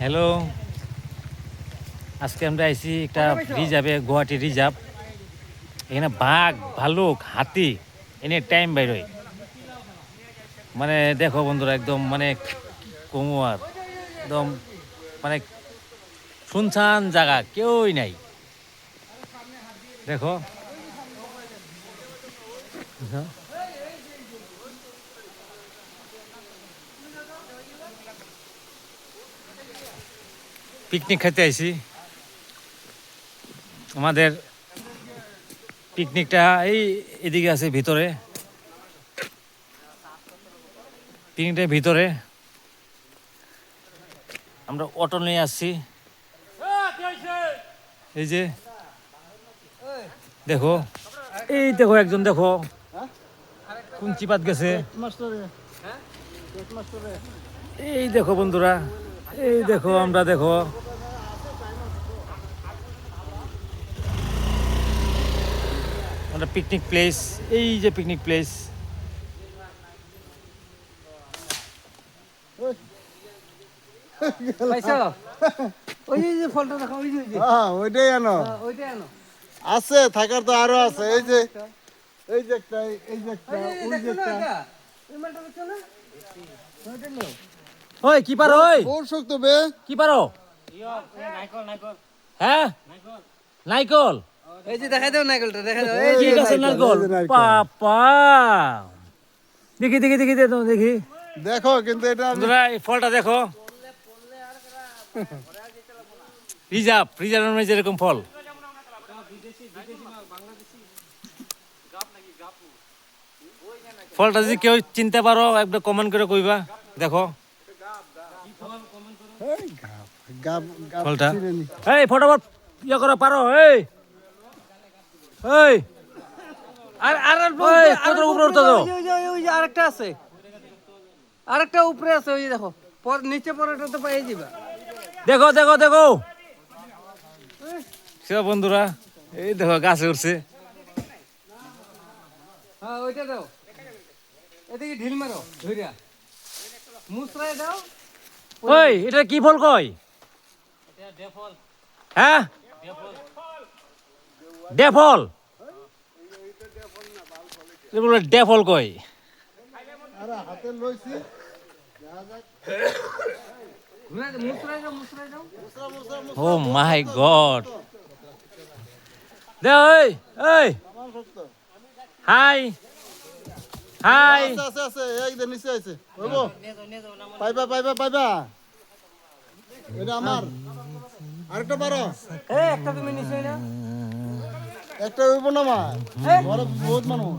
Hello, আজকে আমরা আইছি একটা রিজার্ভে, গুয়াহাটি রিজার্ভ। এখানে বাঘ, ভালুক, হাতি এনে টাইম বাইরোয়। মানে দেখো বন্ধুরা, একদম মানে কমুয়ার একদম মানে শুনশান জায়গা, কেউই নাই। দেখো পিকনিক খেতে আইছি। আমাদের পিকনিকটা এদিকে আছে, ভিতরে। পিকনিকটার ভিতরে আমরা অটো নিয়ে আসছি। এই যে দেখো, এই দেখো একজন, দেখো কোন চিপাত গেছে। এই দেখো বন্ধুরা, এই দেখো, আমরা দেখো আমরা পিকনিক প্লেস, এই যে পিকনিক প্লেস। আছে থাকার তো আরো আছে। এই যে একটা, এই যে একটা, ওই যে একটা। ওই কি পারো, ওই বহুত শক্ত বে। কি পারো? হ্যাঁ, নাইকল। এই যে দেখা দাও নাইকলটা, দেখা দাও। কি গাছের নারকল? পাপা, দেখি দেখি দেখি দেখি দেখো কিন্তু এটা বন্ধুরা, এই ফলটা দেখো। রিজার্ভ যেরকম ফল। ফলটা যদি কেউ চিনতে পারো, একবার কমেন্ট করে কইবা। দেখো ফলটা, এই ফটোফট ইয়ে করো, পারো। এই এই কত উপরে উঠতে দাও। ওই যে আরেকটা আছে, আরেকটা উপরে আছে, ওই যে দেখো। নিচে পড়াটা তো পেয়ে যাবে। দেখো দেখো দেখো, সে বন্ধুরা, এই দেখো গাছে উঠছে। হ্যাঁ, ওইটা দাও। এদিকে ঢিল মারো, ধইরা মুসরায় দাও। ওই এটা কি ফল কয়? হ্যাঁ, ডেফল। ডেফল কয়। হাতে লইছি। মুসরায় দাও, মুসরায় দাও। ও মাই গড। দে ওই এই হাই হাই। আছে আছে আছে, এই যে নিচে আছে। হইবো পাইবা পাইবা পাইবা। এটা আমার। আরেকটা পারো। এই একটা তুমি নিছই না। একটা হইবো না মা। বড় বহুত মানুষ।